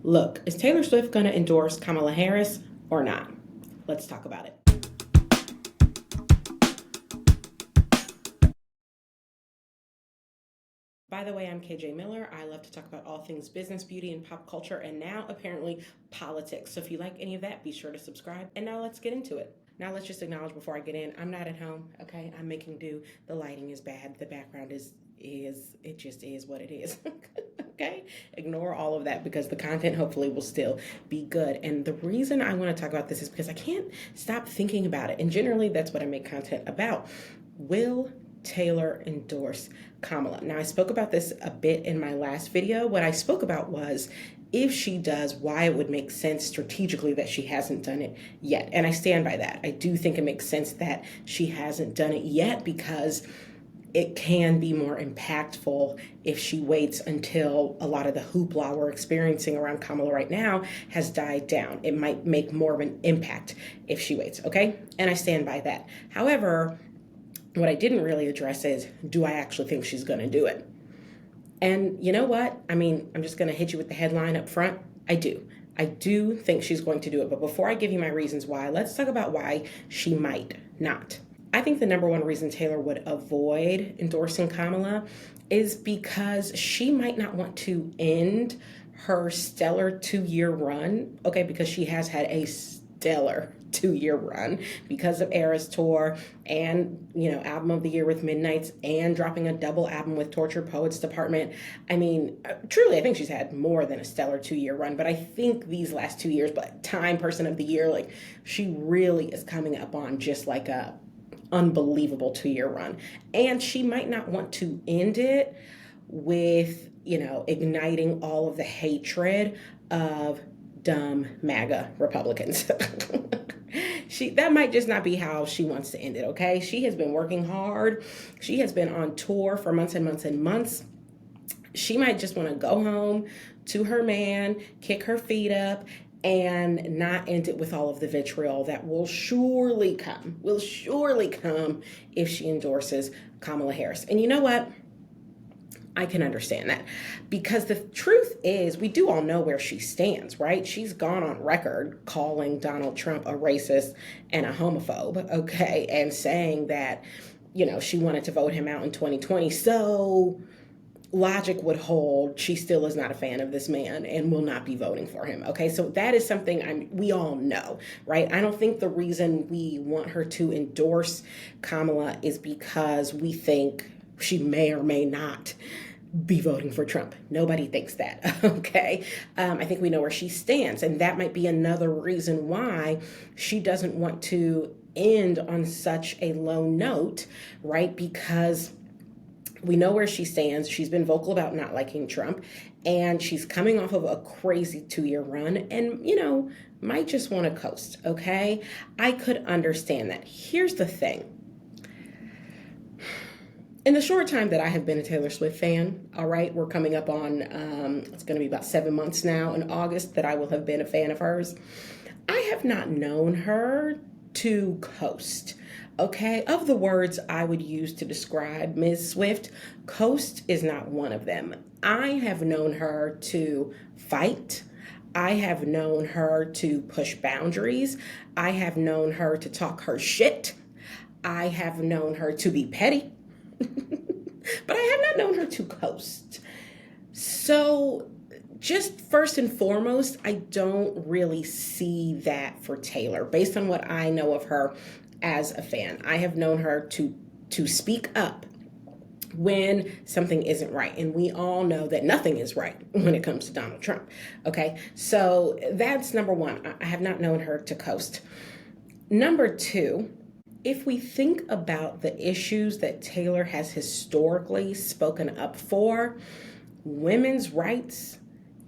Look, is Taylor Swift going to endorse Kamala Harris or not? Let's talk about it. By the way, I'm KJ Miller. I love to talk about all things business, beauty, and pop culture, and now apparently politics. So if you like any of that, be sure to subscribe. And now let's get into it. Now let's just acknowledge before I get in, I'm not at home, okay? I'm making do. The lighting is bad. The background is it just is what it is. Okay? Ignore all of that because the content hopefully will still be good. And the reason I want to talk about this is because I can't stop thinking about it. And generally that's what I make content about. Will Taylor endorse Kamala? Now, I spoke about this a bit in my last video. What I spoke about was if she does, why it would make sense strategically that she hasn't done it yet. And I stand by that. I do think it makes sense that she hasn't done it yet because it can be more impactful if she waits until a lot of the hoopla we're experiencing around Kamala right now has died down. It might make more of an impact if she waits, okay? And I stand by that. However, what I didn't really address is, do I actually think she's going to do it? And you know what? I mean, I'm just going to hit you with the headline up front. I do. I do think she's going to do it. But before I give you my reasons why, let's talk about why she might not. I think the number one reason Taylor would avoid endorsing Kamala is because she might not want to end her stellar 2-year run, okay, because she has had a stellar 2-year run because of Eras Tour and, album of the year with Midnights and dropping a double album with Tortured Poets Department. I mean, truly, I think she's had more than a stellar 2-year run, but I think these last 2 years, but Time Person of the Year, like she really is coming up on just like a unbelievable 2-year run. And she might not want to end it with, igniting all of the hatred of dumb MAGA Republicans. That might just not be how she wants to end it, okay? She has been working hard. She has been on tour for months and months and months. She might just want to go home to her man, kick her feet up, and not end it with all of the vitriol that will surely come if she endorses Kamala Harris. And you know what? I can understand that because the truth is we do all know where she stands, right? She's gone on record calling Donald Trump a racist and a homophobe, okay, and saying that, she wanted to vote him out in 2020. So logic would hold she still is not a fan of this man and will not be voting for him, okay? So that is something we all know, right? I don't think the reason we want her to endorse Kamala is because we think she may or may not be voting for Trump. Nobody thinks that, okay? I think we know where she stands, and that might be another reason why she doesn't want to end on such a low note, right? Because we know where she stands. She's been vocal about not liking Trump, and she's coming off of a crazy 2-year run and, might just want to coast, okay? I could understand that. Here's the thing. In the short time that I have been a Taylor Swift fan, all right, we're coming up on, it's going to be about 7 months now in August that I will have been a fan of hers. I have not known her to coast, okay? Of the words I would use to describe Ms. Swift, coast is not one of them. I have known her to fight. I have known her to push boundaries. I have known her to talk her shit. I have known her to be petty. But I have not known her to coast. So just first and foremost, I don't really see that for Taylor based on what I know of her as a fan. I have known her to speak up when something isn't right. And we all know that nothing is right when it comes to Donald Trump. Okay, so that's number one. I have not known her to coast. Number two, if we think about the issues that Taylor has historically spoken up for, women's rights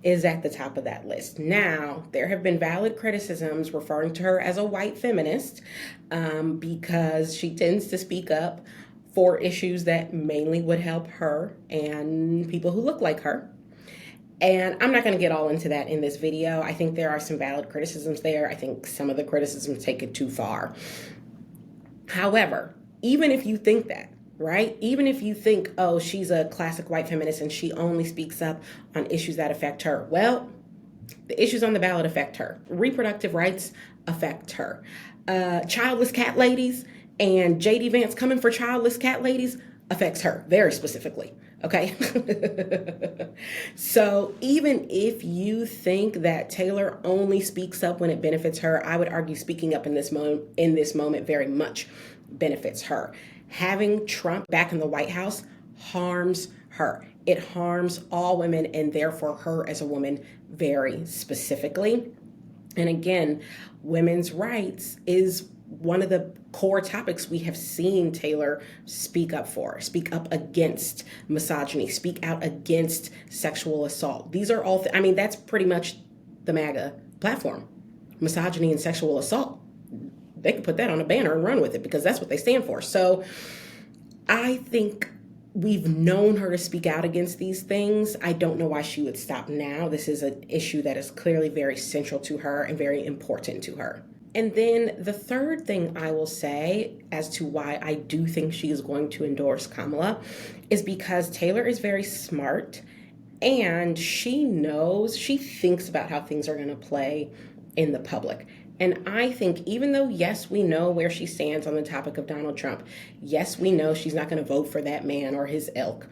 is at the top of that list. Now, there have been valid criticisms referring to her as a white feminist because she tends to speak up for issues that mainly would help her and people who look like her. And I'm not going to get all into that in this video. I think there are some valid criticisms there. I think some of the criticisms take it too far. However, even if you think that, right? Even if you think, oh, she's a classic white feminist and she only speaks up on issues that affect her. Well, The issues on the ballot affect her. Reproductive rights affect her. Childless cat ladies and J.D. Vance coming for childless cat ladies affects her very specifically. Okay. So even if you think that Taylor only speaks up when it benefits her, I would argue speaking up in this moment very much benefits her. Having Trump back in the White House harms her. It harms all women and therefore her as a woman very specifically. And again, women's rights is one of the core topics we have seen Taylor speak up for, speak up against misogyny, speak out against sexual assault. These are all, that's pretty much the MAGA platform, misogyny and sexual assault. They could put that on a banner and run with it because that's what they stand for. So I think we've known her to speak out against these things. I don't know why she would stop now. This is an issue that is clearly very central to her and very important to her. And then the third thing I will say as to why I do think she is going to endorse Kamala is because Taylor is very smart and she thinks about how things are going to play in the public. And I think even though, yes, we know where she stands on the topic of Donald Trump, yes, we know she's not going to vote for that man or his ilk,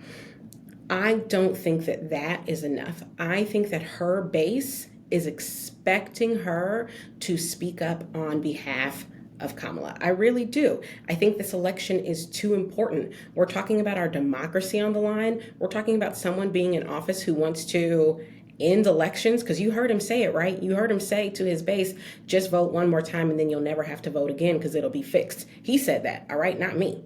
I don't think that that is enough. I think that her base is expecting her to speak up on behalf of Kamala. I really do. I think this election is too important. We're talking about our democracy on the line. We're talking about someone being in office who wants to end elections, because you heard him say it, right? You heard him say to his base, just vote one more time and then you'll never have to vote again because it'll be fixed. He said that, all right? Not me.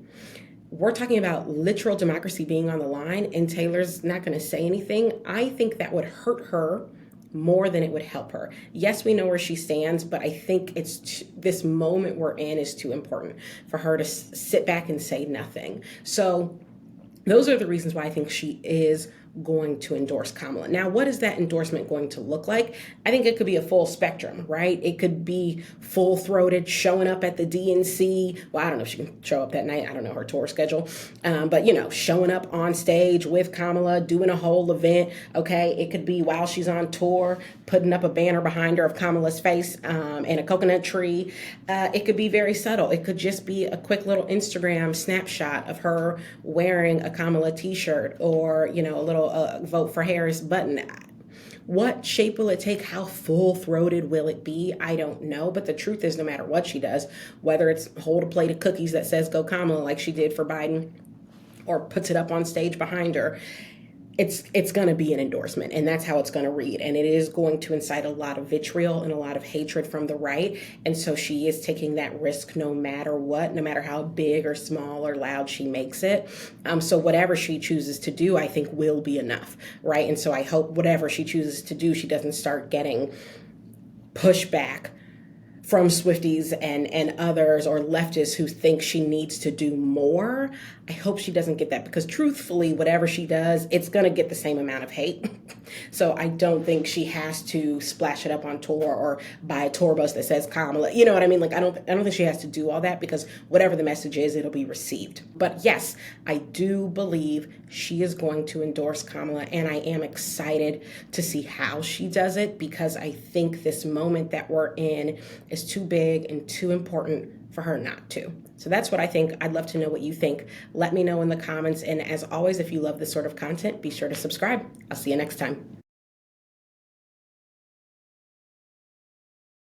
We're talking about literal democracy being on the line and Taylor's not going to say anything. I think that would hurt her more than it would help her. Yes, we know where she stands, but I think this moment we're in is too important for her to sit back and say nothing. So those are the reasons why I think she is going to endorse Kamala. Now, what is that endorsement going to look like? I think it could be a full spectrum, right? It could be full-throated, showing up at the DNC. Well, I don't know if she can show up that night. I don't know her tour schedule. But, showing up on stage with Kamala, doing a whole event, okay? It could be while she's on tour, putting up a banner behind her of Kamala's face and a coconut tree. It could be very subtle. It could just be a quick little Instagram snapshot of her wearing a Kamala t-shirt or, a little vote for Harris button. What shape will it take? How full-throated will it be? I don't know. But the truth is, no matter what she does, whether it's hold a plate of cookies that says go Kamala like she did for Biden or puts it up on stage behind her, it's going to be an endorsement, and that's how it's going to read. And it is going to incite a lot of vitriol and a lot of hatred from the right. And so she is taking that risk no matter what, no matter how big or small or loud she makes it. So whatever she chooses to do, I think will be enough, right? And so I hope whatever she chooses to do, she doesn't start getting pushback from Swifties and others or leftists who think she needs to do more. I hope she doesn't get that, because truthfully, whatever she does, it's going to get the same amount of hate. So I don't think she has to splash it up on tour or buy a tour bus that says Kamala. You know what I mean? Like, I don't think she has to do all that, because whatever the message is, it'll be received. But yes, I do believe she is going to endorse Kamala, and I am excited to see how she does it, because I think this moment that we're in is too big and too important for her not to. So that's what I think. I'd love to know what you think. Let me know in the comments. And as always, if you love this sort of content, be sure to subscribe. I'll see you next time.